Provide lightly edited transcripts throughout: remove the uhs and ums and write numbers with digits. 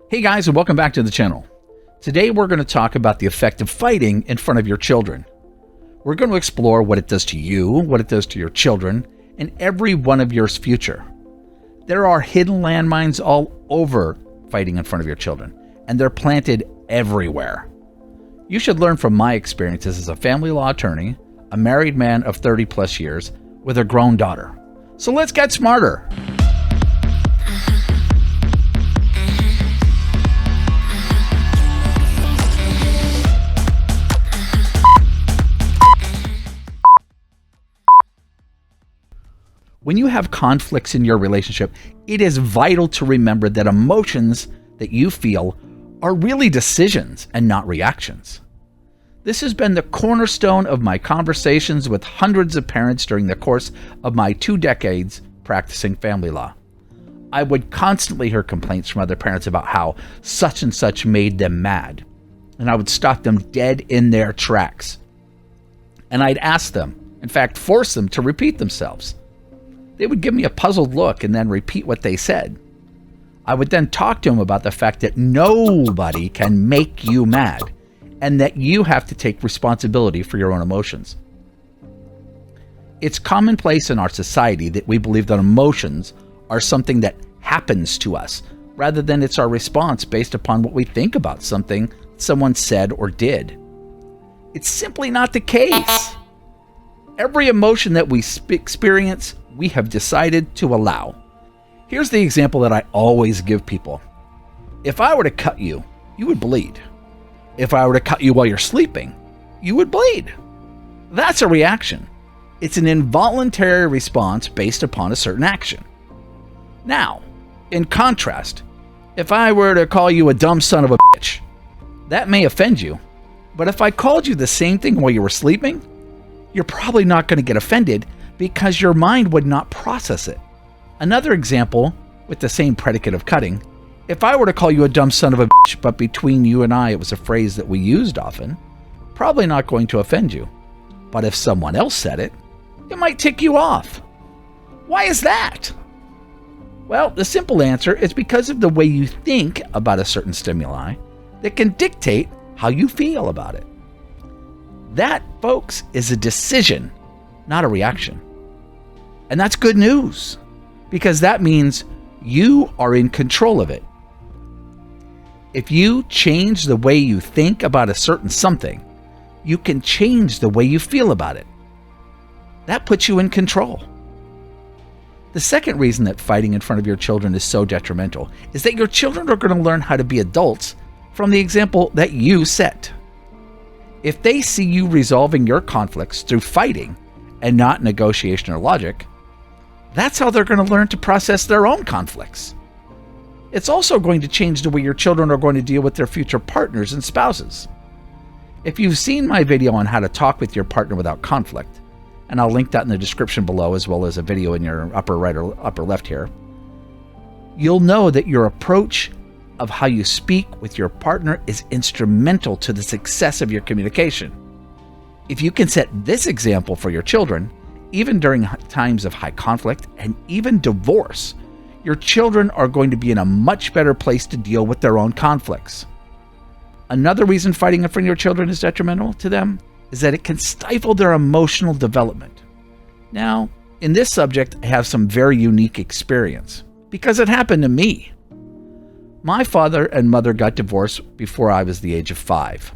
Hey guys, and welcome back to the channel. Today we're going to talk about the effect of fighting in front of your children. We're going to explore what it does to you, what it does to your children, and every one of yours future. There are hidden landmines all over fighting in front of your children, and they're planted everywhere. You should learn from my experiences as a family law attorney, a married man of 30 plus years, with a grown daughter. So let's get smarter. When you have conflicts in your relationship, it is vital to remember that emotions that you feel are really decisions and not reactions. This has been the cornerstone of my conversations with hundreds of parents during the course of my 2 decades practicing family law. I would constantly hear complaints from other parents about how such and such made them mad, and I would stop them dead in their tracks. And I'd ask them, in fact, force them to repeat themselves. They would give me a puzzled look and then repeat what they said. I would then talk to them about the fact that nobody can make you mad and that you have to take responsibility for your own emotions. It's commonplace in our society that we believe that emotions are something that happens to us rather than it's our response based upon what we think about something someone said or did. It's simply not the case. Every emotion that we experience, we have decided to allow. Here's the example that I always give people. If I were to cut you, you would bleed. If I were to cut you while you're sleeping, you would bleed. That's a reaction. It's an involuntary response based upon a certain action. Now, in contrast, if I were to call you a dumb son of a bitch, that may offend you. But if I called you the same thing while you were sleeping, you're probably not going to get offended because your mind would not process it. Another example with the same predicate of cutting, if I were to call you a dumb son of a bitch, but between you and I it was a phrase that we used often, probably not going to offend you. But if someone else said it, it might tick you off. Why is that? Well, the simple answer is because of the way you think about a certain stimuli that can dictate how you feel about it. That, folks, is a decision, not a reaction. And that's good news, because that means you are in control of it. If you change the way you think about a certain something, you can change the way you feel about it. That puts you in control. The second reason that fighting in front of your children is so detrimental is that your children are going to learn how to be adults from the example that you set. If they see you resolving your conflicts through fighting and not negotiation or logic, that's how they're going to learn to process their own conflicts. It's also going to change the way your children are going to deal with their future partners and spouses. If you've seen my video on how to talk with your partner without conflict, and I'll link that in the description below as well as a video in your upper right or upper left here, you'll know that your approach of how you speak with your partner is instrumental to the success of your communication. If you can set this example for your children, even during times of high conflict and even divorce, your children are going to be in a much better place to deal with their own conflicts. Another reason fighting in front of your children is detrimental to them is that it can stifle their emotional development. Now, in this subject, I have some very unique experience because it happened to me. My father and mother got divorced before I was the age of 5.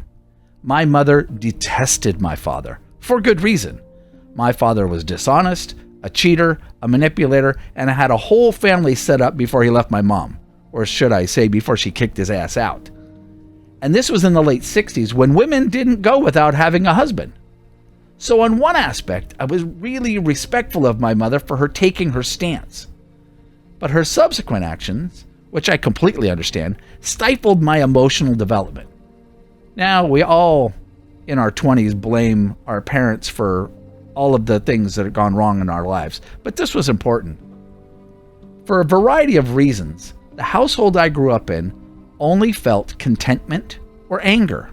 My mother detested my father for good reason. My father was dishonest, a cheater, a manipulator, and I had a whole family set up before he left my mom, or should I say before she kicked his ass out. And this was in the late 60s when women didn't go without having a husband. So on one aspect, I was really respectful of my mother for her taking her stance. But her subsequent actions, which I completely understand, stifled my emotional development. Now, we all in our 20s blame our parents for all of the things that have gone wrong in our lives, but this was important. For a variety of reasons, the household I grew up in only felt contentment or anger.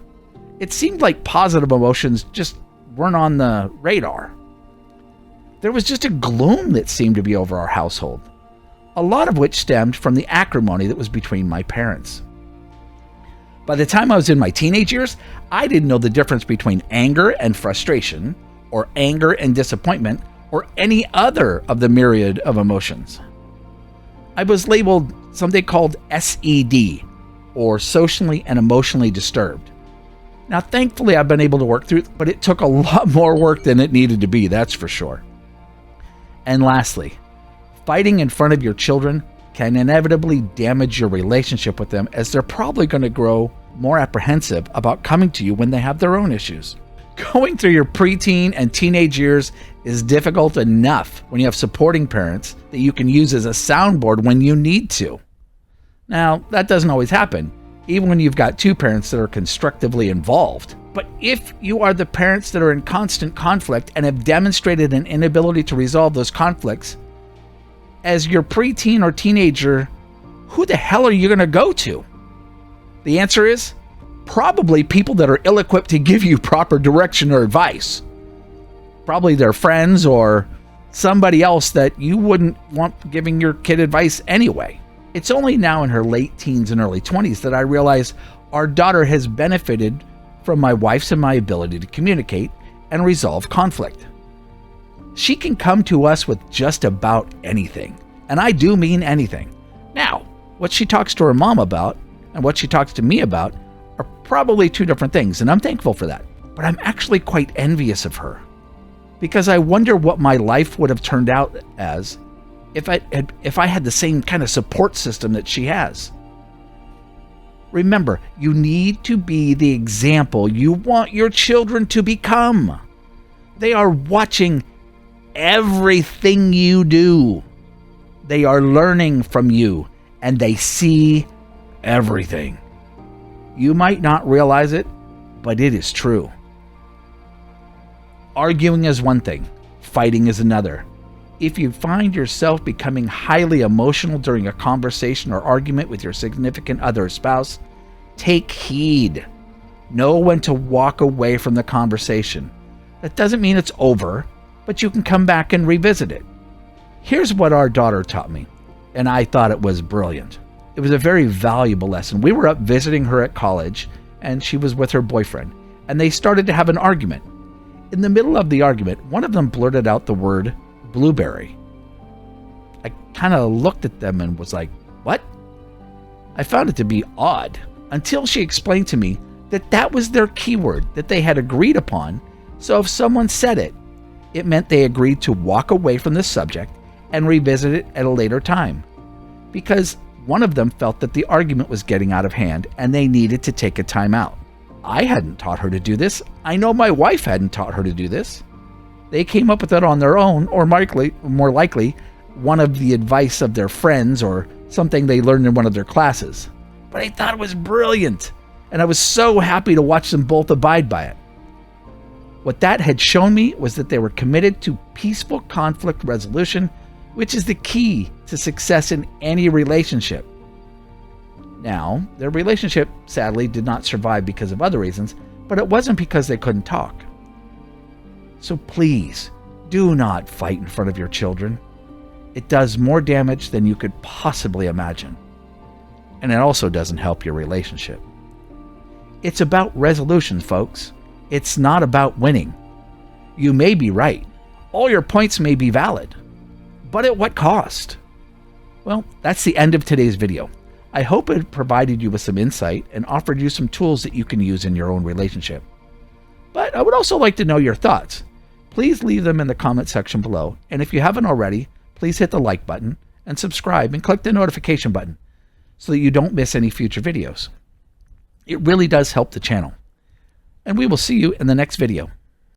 It seemed like positive emotions just weren't on the radar. There was just a gloom that seemed to be over our household, a lot of which stemmed from the acrimony that was between my parents. By the time I was in my teenage years, I didn't know the difference between anger and frustration, or anger and disappointment, or any other of the myriad of emotions. I was labeled something called SED, or socially and emotionally disturbed. Now, thankfully, I've been able to work through it, but it took a lot more work than it needed to be, that's for sure. And lastly, fighting in front of your children can inevitably damage your relationship with them, as they're probably going to grow more apprehensive about coming to you when they have their own issues. Going through your preteen and teenage years is difficult enough when you have supporting parents that you can use as a soundboard when you need to. Now, that doesn't always happen, even when you've got two parents that are constructively involved. But if you are the parents that are in constant conflict and have demonstrated an inability to resolve those conflicts, as your preteen or teenager, who the hell are you going to go to? The answer is probably people that are ill-equipped to give you proper direction or advice. Probably their friends or somebody else that you wouldn't want giving your kid advice anyway. It's only now in her late teens and early 20s that I realize our daughter has benefited from my wife's and my ability to communicate and resolve conflict. She can come to us with just about anything, and I do mean anything. Now, what she talks to her mom about and what she talks to me about are probably two different things, and I'm thankful for that. But I'm actually quite envious of her, because I wonder what my life would have turned out as if I had the same kind of support system that she has. Remember, you need to be the example you want your children to become. They are watching everything you do. They are learning from you, and they see everything. You might not realize it, but it is true. Arguing is one thing, fighting is another. If you find yourself becoming highly emotional during a conversation or argument with your significant other or spouse, take heed. Know when to walk away from the conversation. That doesn't mean it's over, but you can come back and revisit it. Here's what our daughter taught me, and I thought it was brilliant. It was a very valuable lesson. We were up visiting her at college, and she was with her boyfriend, and they started to have an argument. In the middle of the argument, one of them blurted out the word blueberry. I kind of looked at them and was like, what? I found it to be odd until she explained to me that that was their keyword that they had agreed upon. So if someone said it, it meant they agreed to walk away from the subject and revisit it at a later time, because one of them felt that the argument was getting out of hand and they needed to take a time out. I hadn't taught her to do this. I know my wife hadn't taught her to do this. They came up with it on their own, or more likely, one of the advice of their friends or something they learned in one of their classes. But I thought it was brilliant, and I was so happy to watch them both abide by it. What that had shown me was that they were committed to peaceful conflict resolution, which is the key to success in any relationship. Now, their relationship sadly did not survive because of other reasons, but it wasn't because they couldn't talk. So please, do not fight in front of your children. It does more damage than you could possibly imagine. And it also doesn't help your relationship. It's about resolution, folks. It's not about winning. You may be right. All your points may be valid. But at what cost? Well, that's the end of today's video. I hope it provided you with some insight and offered you some tools that you can use in your own relationship. But I would also like to know your thoughts. Please leave them in the comment section below. And if you haven't already, please hit the like button and subscribe and click the notification button so that you don't miss any future videos. It really does help the channel. And we will see you in the next video.